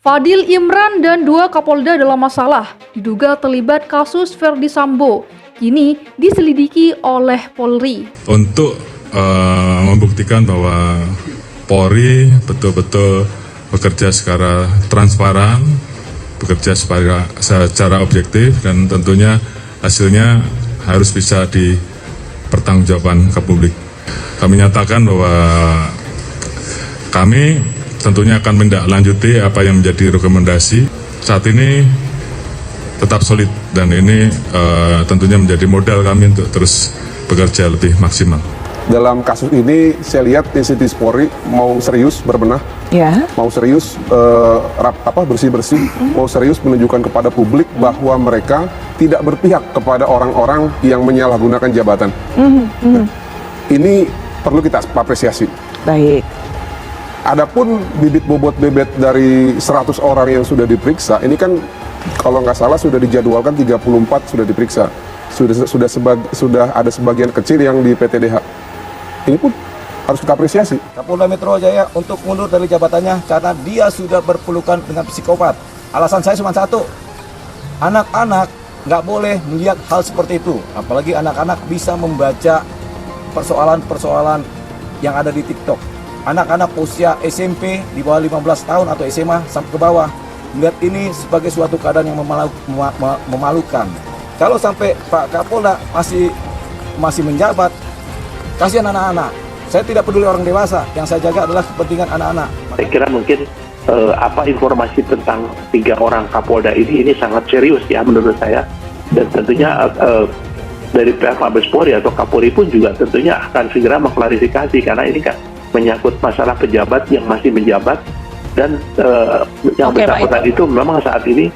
Fadil Imran dan dua Kapolda dalam masalah, diduga terlibat kasus Verdi Sambo, kini diselidiki oleh Polri. Untuk membuktikan bahwa Polri betul-betul bekerja secara transparan, bekerja secara objektif, dan tentunya hasilnya harus bisa dipertanggungjawabkan ke publik. Kami nyatakan bahwa kami tentunya akan menindaklanjuti apa yang menjadi rekomendasi. Saat ini tetap solid dan ini tentunya menjadi modal kami untuk terus bekerja lebih maksimal. Dalam kasus ini saya lihat institusi Polri mau serius berbenah, mau serius bersih-bersih, mau serius menunjukkan kepada publik bahwa mereka tidak berpihak kepada orang-orang yang menyalahgunakan jabatan. Ini perlu kita apresiasi. Baik. Adapun bibit bobot bebet dari 100 orang yang sudah diperiksa, ini kan kalau nggak salah sudah dijadwalkan 34 sudah diperiksa. Sudah ada sebagian kecil yang di PTDH. Ini pun harus kita apresiasi. Kapolda Metro Jaya untuk mundur dari jabatannya karena dia sudah berpelukan dengan psikopat. Alasan saya cuma satu, anak-anak nggak boleh melihat hal seperti itu. Apalagi anak-anak bisa membaca persoalan-persoalan yang ada di TikTok. Anak-anak usia SMP di bawah 15 tahun atau SMA sampai ke bawah melihat ini sebagai suatu keadaan yang memalukan. Kalau sampai Pak Kapolda masih menjabat, kasihan anak-anak. Saya tidak peduli orang dewasa, yang saya jaga adalah kepentingan anak-anak. Saya kira mungkin informasi tentang 3 orang Kapolda ini sangat serius ya menurut saya, dan tentunya dari pihak Mabes Polri atau Kapolri pun juga tentunya akan segera mengklarifikasi karena ini kan menyangkut masalah pejabat yang masih menjabat dan yang bersangkutan itu memang saat ini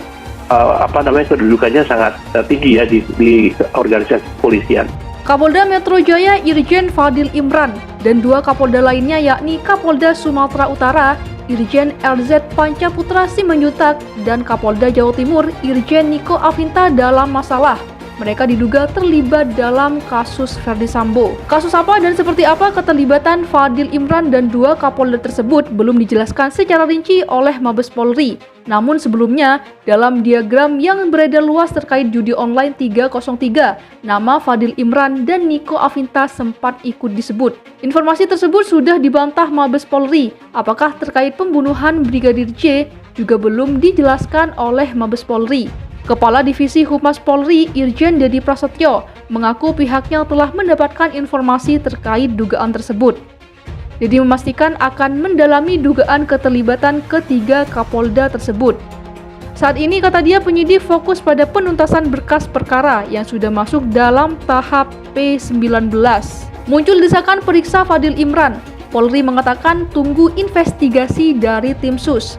kedudukannya sangat tinggi ya di organisasi kepolisian. Kapolda Metro Jaya Irjen Fadil Imran dan dua Kapolda lainnya yakni Kapolda Sumatera Utara Irjen LZ Pancaputra Simanjuntak dan Kapolda Jawa Timur Irjen Niko Afinta dalam masalah. Mereka diduga terlibat dalam kasus Verdi Sambo. Kasus apa dan seperti apa keterlibatan Fadil Imran dan dua Kapolda tersebut belum dijelaskan secara rinci oleh Mabes Polri. Namun sebelumnya, dalam diagram yang beredar luas terkait judi online 303, nama Fadil Imran dan Niko Afinta sempat ikut disebut. Informasi tersebut sudah dibantah Mabes Polri. Apakah terkait pembunuhan Brigadir J juga belum dijelaskan oleh Mabes Polri. Kepala Divisi Humas Polri Irjen Dedi Prasetyo mengaku pihaknya telah mendapatkan informasi terkait dugaan tersebut. Dedi memastikan akan mendalami dugaan keterlibatan ketiga Kapolda tersebut. Saat ini kata dia penyidik fokus pada penuntasan berkas perkara yang sudah masuk dalam tahap P19. Muncul desakan periksa Fadil Imran. Polri mengatakan tunggu investigasi dari tim sus.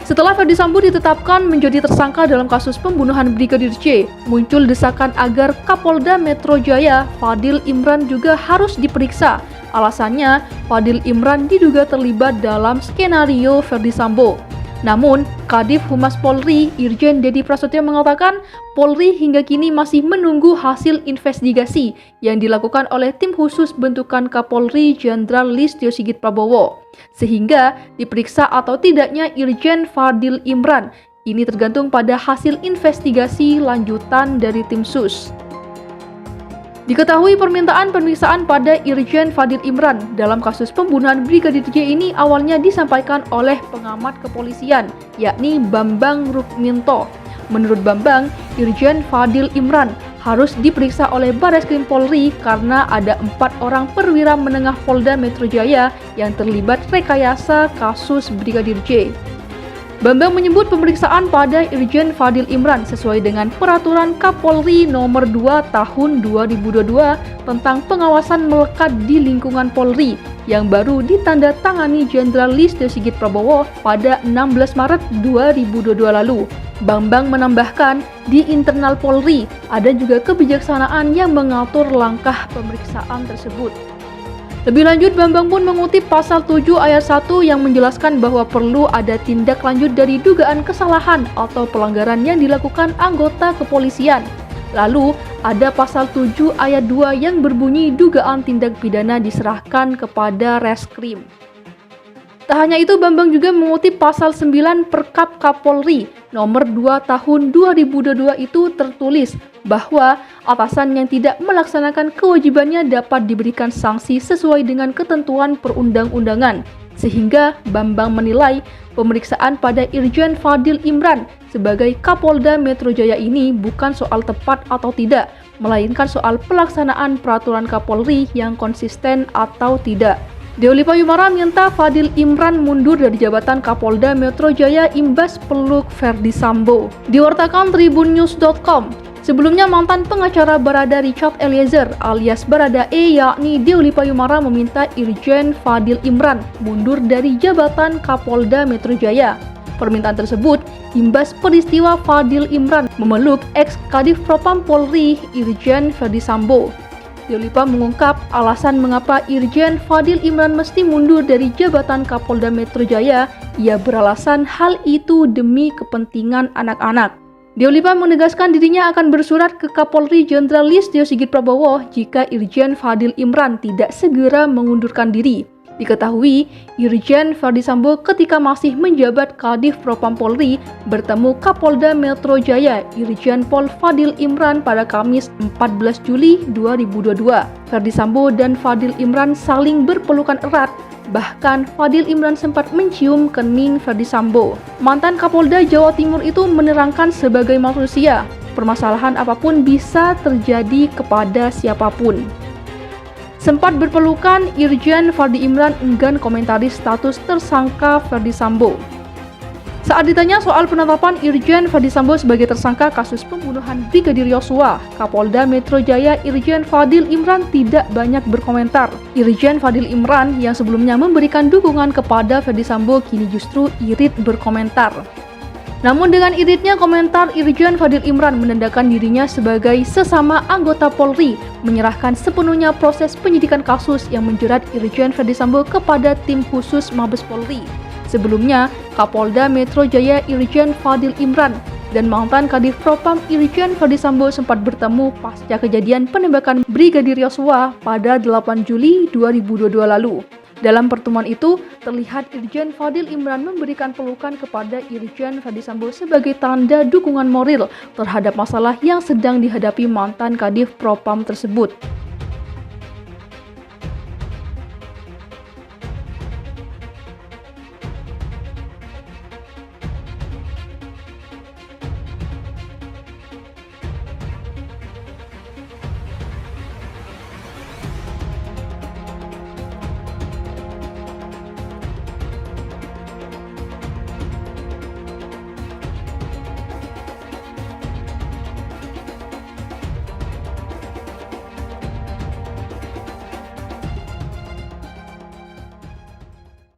Setelah Verdi Sambo ditetapkan menjadi tersangka dalam kasus pembunuhan Brigadir J, muncul desakan agar Kapolda Metro Jaya, Fadil Imran juga harus diperiksa. Alasannya, Fadil Imran diduga terlibat dalam skenario Verdi Sambo. Namun, Kadif Humas Polri Irjen Dedi Prasetyo mengatakan Polri hingga kini masih menunggu hasil investigasi yang dilakukan oleh tim khusus bentukan Kapolri Jenderal Listio Sigit Prabowo. Sehingga diperiksa atau tidaknya Irjen Fadil Imran ini tergantung pada hasil investigasi lanjutan dari tim sus. Diketahui permintaan pemeriksaan pada Irjen Fadil Imran dalam kasus pembunuhan Brigadir J ini awalnya disampaikan oleh pengamat kepolisian, yakni Bambang Rukminto. Menurut Bambang, Irjen Fadil Imran harus diperiksa oleh Barreskrim Polri karena ada 4 orang perwira menengah Polda Metro Jaya yang terlibat rekayasa kasus Brigadir J. Bambang menyebut pemeriksaan pada Irjen Fadil Imran sesuai dengan Peraturan Kapolri Nomor 2 Tahun 2022 tentang pengawasan melekat di lingkungan Polri yang baru ditandatangani Jenderal Listio Sigit Prabowo pada 16 Maret 2022 lalu. Bambang menambahkan, di internal Polri ada juga kebijaksanaan yang mengatur langkah pemeriksaan tersebut. Lebih lanjut, Bambang pun mengutip pasal 7 ayat 1 yang menjelaskan bahwa perlu ada tindak lanjut dari dugaan kesalahan atau pelanggaran yang dilakukan anggota kepolisian. Lalu, ada pasal 7 ayat 2 yang berbunyi dugaan tindak pidana diserahkan kepada Reskrim. Tak hanya itu, Bambang juga mengutip pasal 9 Perkap Kapolri nomor 2 tahun 2022 itu tertulis bahwa atasan yang tidak melaksanakan kewajibannya dapat diberikan sanksi sesuai dengan ketentuan perundang-undangan. Sehingga Bambang menilai pemeriksaan pada Irjen Fadil Imran sebagai Kapolda Metro Jaya ini bukan soal tepat atau tidak, melainkan soal pelaksanaan peraturan Kapolri yang konsisten atau tidak. Deoli Payumara minta Fadil Imran mundur dari jabatan Kapolda Metro Jaya imbas peluk Ferdi Sambo. Diwartakan tribunnews.com, sebelumnya mantan pengacara Barada Richard Eliezer alias Barada E yakni Deoli Payumara meminta Irjen Fadil Imran mundur dari jabatan Kapolda Metro Jaya. Permintaan tersebut imbas peristiwa Fadil Imran memeluk ex-Kadif Propam Polri Irjen Ferdi Sambo. Deoli Pa mengungkap alasan mengapa Irjen Fadil Imran mesti mundur dari jabatan Kapolda Metro Jaya. Ia beralasan hal itu demi kepentingan anak-anak. Deoli Pa menegaskan dirinya akan bersurat ke Kapolri Jenderal Listio Sigit Prabowo jika Irjen Fadil Imran tidak segera mengundurkan diri. Diketahui, Irjen Ferdi Sambo ketika masih menjabat Kadif Propam Polri bertemu Kapolda Metro Jaya Irjen Pol Fadil Imran pada Kamis 14 Juli 2022. Ferdi Sambo dan Fadil Imran saling berpelukan erat. Bahkan Fadil Imran sempat mencium kening Ferdi Sambo. Mantan Kapolda Jawa Timur itu menerangkan sebagai manusia, permasalahan apapun bisa terjadi kepada siapapun. Sempat berpelukan, Irjen Fadil Imran enggan komentari status tersangka Ferdi Sambo. Saat ditanya soal penetapan Irjen Ferdi Sambo sebagai tersangka kasus pembunuhan Brigadir Yosua, Kapolda Metro Jaya Irjen Fadil Imran tidak banyak berkomentar. Irjen Fadil Imran yang sebelumnya memberikan dukungan kepada Ferdi Sambo kini justru irit berkomentar. Namun dengan iritnya komentar, Irjen Fadil Imran menandakan dirinya sebagai sesama anggota Polri, menyerahkan sepenuhnya proses penyidikan kasus yang menjerat Irjen Ferdi Sambo kepada tim khusus Mabes Polri. Sebelumnya, Kapolda Metro Jaya Irjen Fadil Imran dan mantan Kadif Propam Irjen Ferdi Sambo sempat bertemu pasca kejadian penembakan Brigadir Yosua pada 8 Juli 2022 lalu. Dalam pertemuan itu, terlihat Irjen Fadil Imran memberikan pelukan kepada Irjen Ferdi Sambo sebagai tanda dukungan moral terhadap masalah yang sedang dihadapi mantan Kadif Propam tersebut.